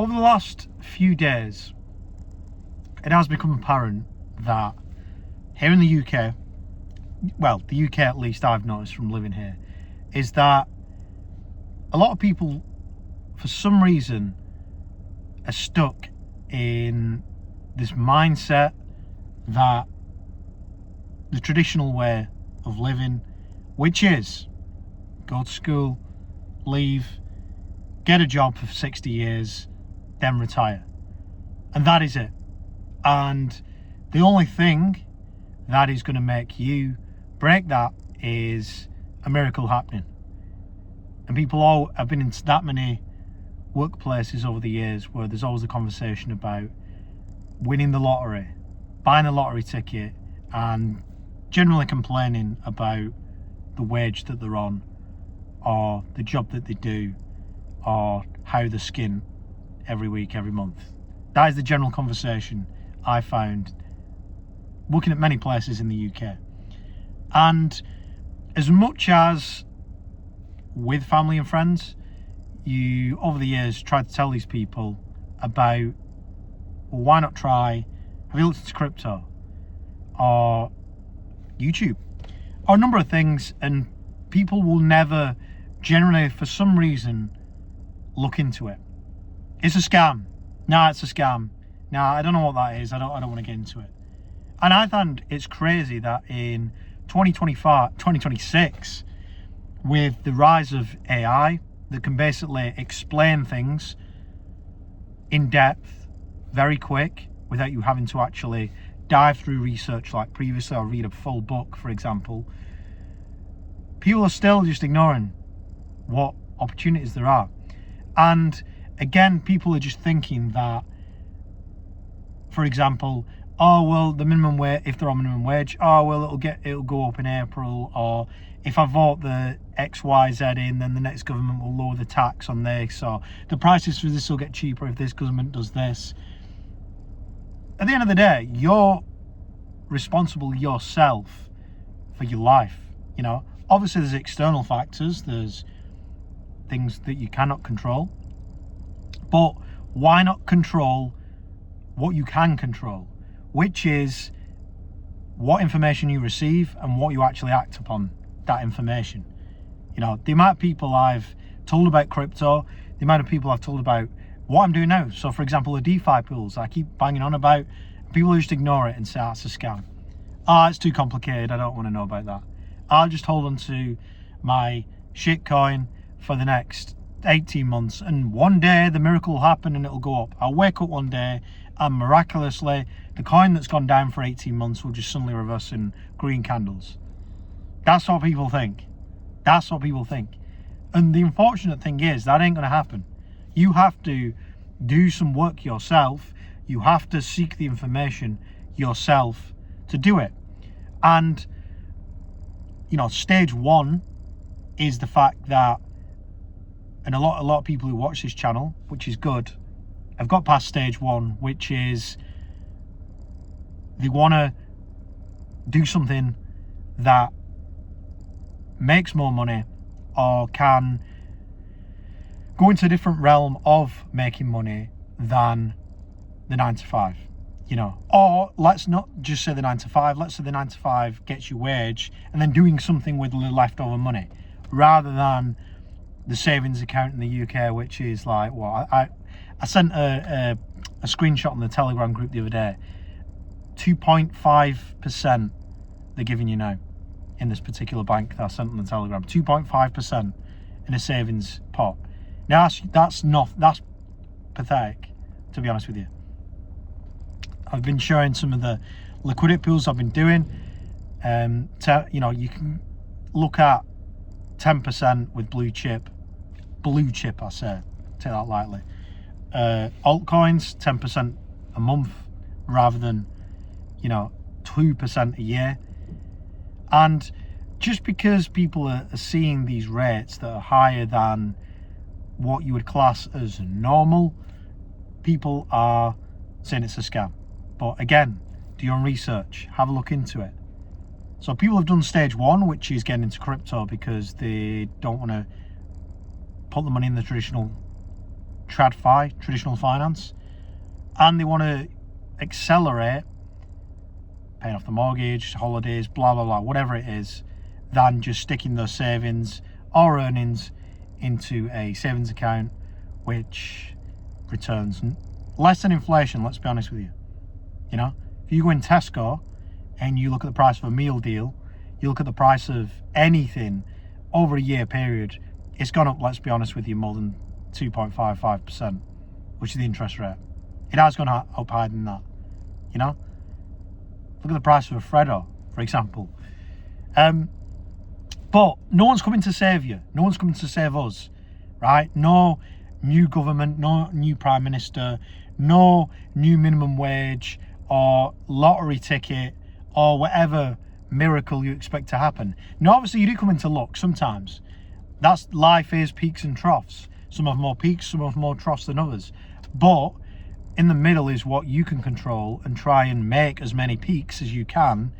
Over the last few days, it has become apparent that here in the UK, well, the UK at least I've noticed from living here, is that a lot of people, for some reason, are stuck in this mindset that the traditional way of living, which is go to school, leave, get a job for 60 years, then retire. And that is it. And the only thing that is going to make you break that is a miracle happening. And people all have been in that many workplaces over the years where there's always a conversation about winning the lottery, buying a lottery ticket, and generally complaining about the wage that they're on, or the job that they do, or how they skin every week, every month. That is the general conversation I found looking at many places in the UK. And as much as with family and friends, you over the years try to tell these people about, well, why not try, have you looked into crypto or YouTube or a number of things, and people will never generally, for some reason, look into it. It's a scam. Nah, it's a scam. Nah, I don't know what that is. I don't want to get into it. And I find it's crazy that in 2026, with the rise of AI that can basically explain things in depth, very quick, without you having to actually dive through research like previously or read a full book, for example, people are still just ignoring what opportunities there are. And again, people are just thinking that, for example, oh well, the minimum wage, if they're on minimum wage, oh well, it'll go up in April, or if I vote the XYZ in, then the next government will lower the tax on this, or the prices for this will get cheaper if this government does this. At the end of the day, you're responsible yourself for your life. You know, obviously there's external factors, there's things that you cannot control, but why not control what you can control, which is what information you receive and what you actually act upon that information. You know, the amount of people I've told about crypto, the amount of people I've told about what I'm doing now. So for example, the DeFi pools I keep banging on about, people just ignore it and say, it's a scam. It's too complicated, I don't want to know about that. I'll just hold on to my shitcoin for the next 18 months, and one day the miracle will happen and it'll go up. I'll wake up one day and miraculously the coin that's gone down for 18 months will just suddenly reverse in green candles. That's what people think. That's what people think. And the unfortunate thing is that ain't going to happen. You have to do some work yourself. You have to seek the information yourself to do it. And, you know, stage one is the fact that, and a lot of people who watch this channel, which is good, have got past stage one, which is they want to do something that makes more money or can go into a different realm of making money than the 9 to 5, you know. Or let's not just say the 9 to 5, let's say the 9 to 5 gets you wage and then doing something with the leftover money, rather than the savings account in the UK, which is like, well, I sent a screenshot on the Telegram group the other day. 2.5% they're giving you now in this particular bank that I sent on the Telegram. 2.5% in a savings pot. Now that's pathetic, to be honest with you. I've been showing some of the liquidity pools I've been doing. You know, you can look at 10% with blue chip, I say, take that lightly. Altcoins, 10% a month rather than, you know, 2% a year. And just because people are seeing these rates that are higher than what you would class as normal, people are saying it's a scam. But again, do your own research, have a look into it. So people have done stage one, which is getting into crypto because they don't want to put the money in the traditional TradFi, traditional finance, and they want to accelerate paying off the mortgage, holidays, blah, blah, blah, whatever it is, than just sticking those savings or earnings into a savings account, which returns less than inflation, let's be honest with you. You know, if you go in Tesco and you look at the price of a meal deal, you look at the price of anything over a year period, it's gone up, let's be honest with you, more than 2.55%, which is the interest rate. It has gone up higher than that, you know? Look at the price of a Freddo, for example. But no one's coming to save you. No one's coming to save us, right? No new government, no new prime minister, no new minimum wage or lottery ticket or whatever miracle you expect to happen. Now, obviously, you do come into luck sometimes. That's life is peaks and troughs. Some have more peaks, some have more troughs than others. But in the middle is what you can control and try and make as many peaks as you can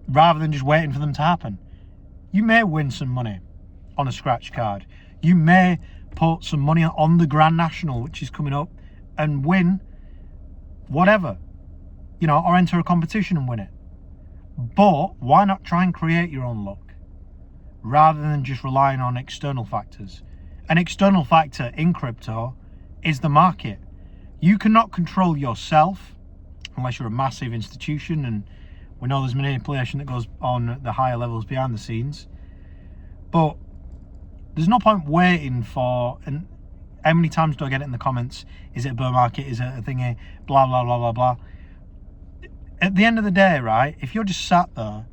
rather than just waiting for them to happen. You may win some money on a scratch card. You may put some money on the Grand National, which is coming up, and win whatever, you know, or enter a competition and win it. But why not try and create your own luck rather than just relying on external factors? An external factor in crypto is the market. You cannot control yourself unless you're a massive institution, and we know there's manipulation that goes on at the higher levels behind the scenes. But there's no point waiting for, and how many times do I get it in the comments, is it a bear market, is it a thingy, blah, blah, blah, blah, blah. At the end of the day, right, if you're just sat there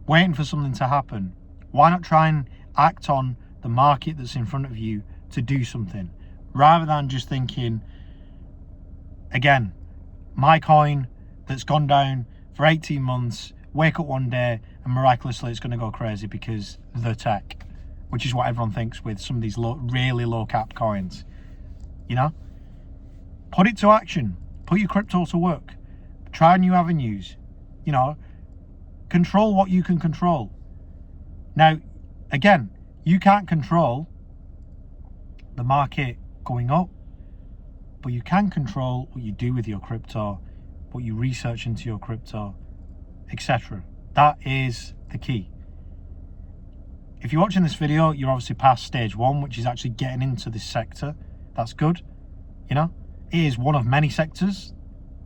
waiting for something to happen, why not try and act on the market that's in front of you to do something, rather than just thinking, again, my coin that's gone down for 18 months, wake up one day and miraculously it's going to go crazy because the tech, which is what everyone thinks with some of these really low cap coins. You know, put it to action, put your crypto to work, try new avenues, you know, control what you can control. Now, again, you can't control the market going up, but you can control what you do with your crypto, what you research into your crypto, etc. That is the key. If you're watching this video, you're obviously past stage one, which is actually getting into this sector. That's good. You know, it is one of many sectors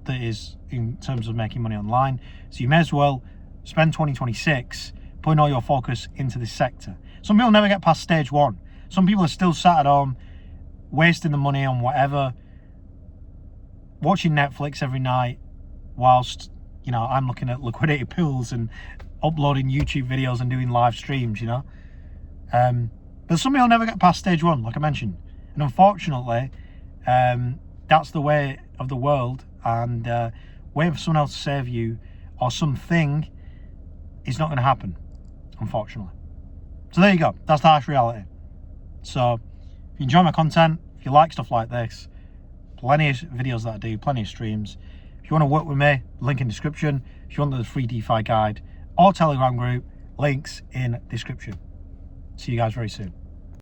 that is in terms of making money online. So you may as well spend 2026 putting all your focus into this sector. Some people never get past stage one. Some people are still sat at home, wasting the money on whatever, watching Netflix every night, whilst, you know, I'm looking at liquidity pools and uploading YouTube videos and doing live streams, you know. But some people never get past stage one, like I mentioned. And unfortunately, that's the way of the world, and waiting for someone else to save you or something is not going to happen, unfortunately. So there you go. That's the harsh reality. So if you enjoy my content, if you like stuff like this, plenty of videos that I do, plenty of streams. If you want to work with me, link in description. If you want the free DeFi guide or Telegram group, links in description. See you guys very soon.